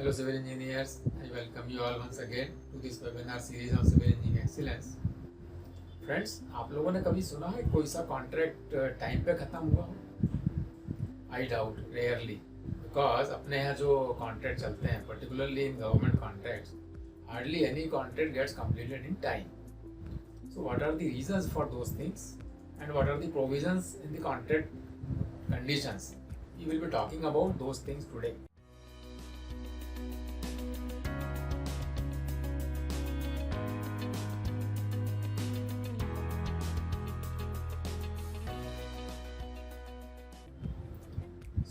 Hello civil engineers, I welcome you all once again to this webinar series on civil engineering excellence. Friends, आप लोगों ने कभी सुना है कोई सा कॉन्ट्रैक्ट टाइम पे ख़त्म हुआ हो? आई डाउट, रेयरली, बिकॉज अपने यहाँ जो कॉन्ट्रैक्ट चलते हैं, particularly in government contracts, hardly any contract gets completed in time. So what are the reasons for those things and what are the provisions in the contract conditions? We will be talking about those things today.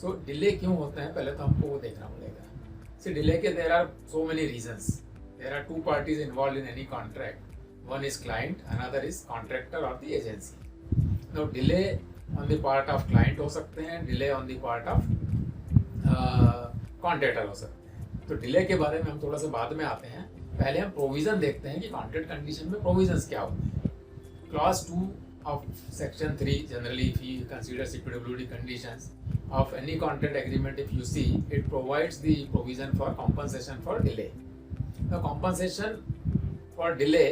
So delay क्यों होता है, पहले तो हमको वो देखना पड़ेगा. See delay के there are so many reasons. There are two parties involve in any contract. One is client, another is contractor और the agency. No delay on the part of client हो सकते हैं, delay on the part of contractor हो सकते हैं. तो delay के बारे में हम थोड़ा सा बाद में आते हैं. पहले हम प्रोविजन देखते हैं कि कॉन्ट्रैक्ट कंडीशन में प्रोविजंस क्या होते हैं. Clause 2 of section 3, generally if you consider CPWD conditions of any contract agreement, if you see, it provides the provision for compensation for delay. The compensation for delay,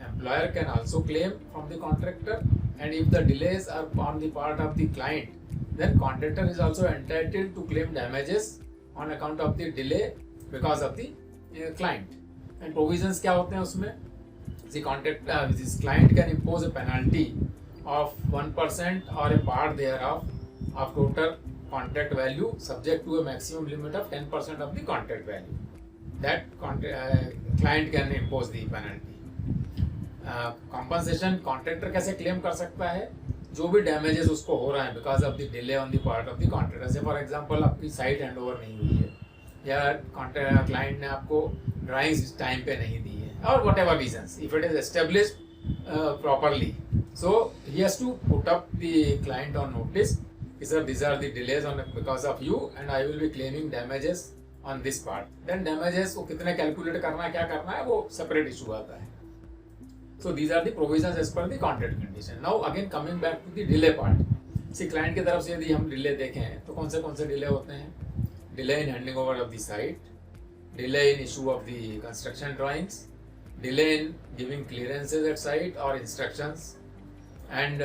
employer can also claim from the contractor, and if the delays are on the part of the client, then contractor is also entitled to claim damages on account of the delay because of the client. And provisions क्या होते हैं उसमें? The contractor, this client can impose a penalty of 1% or a part thereof of total contract value, subject to a maximum limit of 10% of the contract value. That client can impose the penalty. Compensation contractor कैसे claim कर सकता है? जो भी damages उसको हो रहा है because of the delay on the part of the contractor. जैसे for example आपकी site handover नहीं हुई है, या client ने आपको drawings time पे नहीं दी है, or whatever reasons, if it is established properly, so he has to put up the client on notice. Sir, these are the delays on because of you and I will be claiming damages on this part. Then damages को कितने calculate करना है, क्या करना है, वो separate issue आता है. So these are the provisions as per the contract condition. Now again coming back to the delay part. See, client की तरफ से यदि हम delay देखें तो कौन से delay होते हैं? Delay in handing over of the site, delay in issue of the construction drawings, delay in giving clearances at site or instructions, and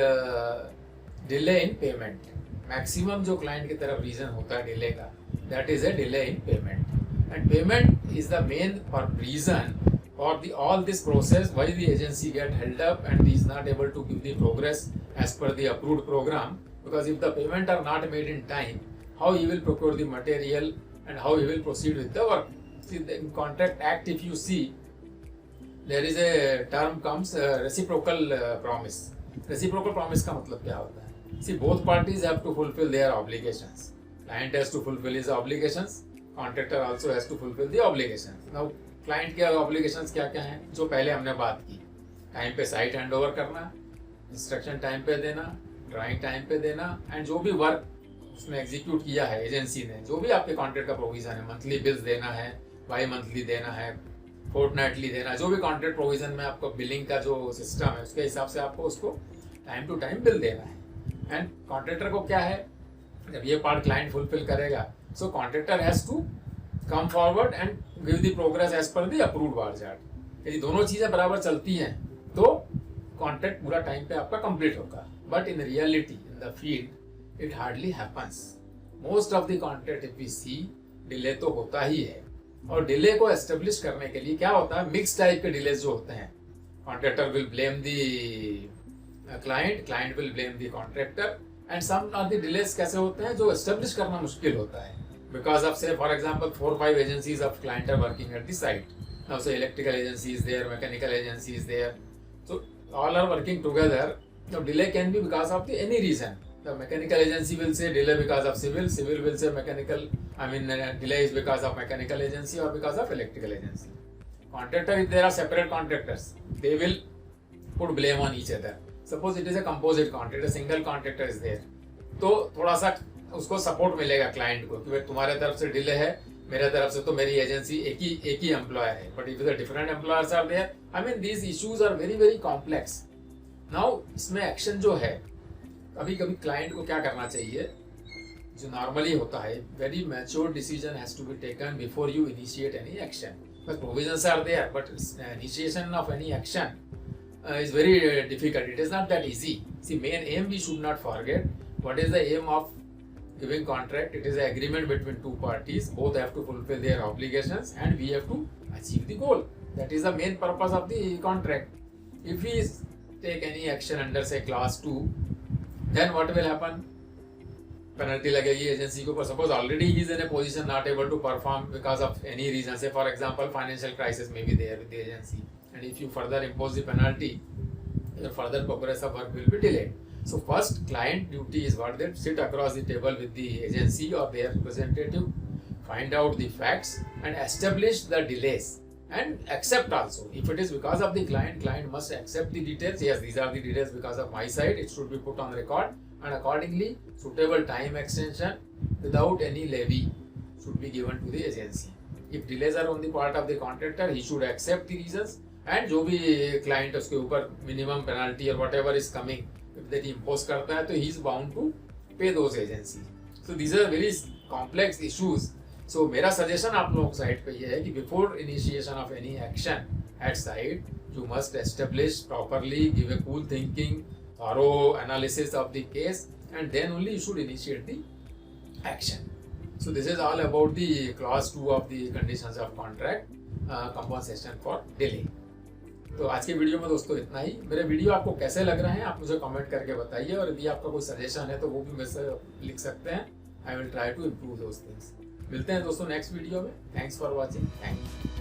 delay in payment. Maximum जो client की तरफ reason होता है delay का, that is a delay in payment. And payment is the main reason for all this process why the agency get held up and is not able to give the progress as per the approved program. Because if the payment are not made in time, how he will procure the material and how he will proceed with the work. See, in Contract Act, if you see, there is a term comes reciprocal promise. Reciprocal promise का मतलब क्या होता है? See, both parties have to fulfill their obligations. Client has to fulfill his obligations. Contractor also has to fulfill the obligations. Now, client के obligations क्या क्या हैं? जो पहले हमने बात की, टाइम पे साइट हैंड ओवर करना, इंस्ट्रक्शन टाइम पे देना, ड्राइंग टाइम पे देना, एंड जो भी वर्क उसने एग्जीक्यूट किया है एजेंसी ने, जो भी आपके कॉन्ट्रैक्ट का प्रोविजन है, मंथली बिल्स देना है, बाई मंथली देना है, फोर्टनाइटली देना, जो भी कॉन्ट्रैक्ट प्रोविजन में आपको बिलिंग का जो सिस्टम है उसके हिसाब से आपको उसको टाइम टू टाइम बिल देना है. एंड कॉन्ट्रैक्टर को क्या है, जब ये पार्ट क्लाइंट फुलफिल करेगा, so contractor has to come forward and give the progress as per the approved bar chart. यदि दोनों चीज़ें बराबर चलती हैं तो कॉन्ट्रैक्ट पूरा टाइम पे आपका कंप्लीट होगा. But in reality, in the field, it hardly happens. Most of the contract if we see, delay तो होता ही है. और डिले को एस्टेब्लिश करने के लिए क्या होता है, मिक्स टाइप के डिलेज जो होते हैं, contractor will blame the client will blame the contractor. And some of the delays कैसे होते हैं जो एस्टेब्लिश करना मुश्किल होता है, because of say for example 4-5 agencies of client are working at the site. Now say electrical agency is there, mechanical agency is there, so all are working together. Now delay can be because of any reason. The mechanical agency will say delay because of civil will say mechanical, delay is because of mechanical agency or because of electrical agency. Contractor, if there are separate contractors, they will put blame on each other. Suppose it is a composite contract, a single contractor is there, तो थोड़ा सा उसको support मिलेगा client को कि भाई तुम्हारे तरफ से डिले है, मेरे तरफ से तो मेरी एजेंसी एक ही एम्प्लॉयर है. But if the different employers are there, these issues are very very complex. Now इसमें एक्शन जो है, कभी कभी क्लाइंट को क्या करना चाहिए, जो नॉर्मली होता है, very mature decision has to be taken before you initiate any action. But provisions are there, but initiation of any action is very difficult. It is not that easy. See, main aim we should not forget. What is the aim of giving contract? It is an agreement between two parties. Both have to fulfill their obligations, and we have to achieve the goal. That is the main purpose of the contract. If we take any action under say class 2, then what will happen? Penalty लगेगी agency के ऊपर. Suppose already he is in a position not able to perform because of any reason. Say for example, financial crisis may be there with the agency. And if you further impose the penalty, your further progress of work will be delayed. So first, client duty is what they sit across the table with the agency or their representative, find out the facts and establish the delays and accept also. If it is because of the client must accept the details. Yes, these are the details because of my side. It should be put on record, and accordingly suitable time extension without any levy should be given to the agency. If delays are on the part of the contractor, he should accept the reasons. And जो भी client उसके ऊपर minimum penalty और whatever is coming that impose करता है, तो he is bound to pay those agency. So these are very complex issues. So मेरा suggestion आप लोगों साइड पे ये है कि before initiation of any action at side, you must establish properly, give a cool thinking, thorough analysis of the case, and then only you should initiate the action. So this is all about the clause 2 of the conditions of contract, compensation for delay. तो आज के video में दोस्तों इतना ही. मेरे video आपको कैसे लग रहे हैं आप मुझे कमेंट करके बताइए, और यदि आपका कोई सजेशन है तो वो भी मुझसे लिख सकते हैं. I will try to improve those things. मिलते हैं दोस्तों नेक्स्ट वीडियो में. Thanks for watching. Thank you.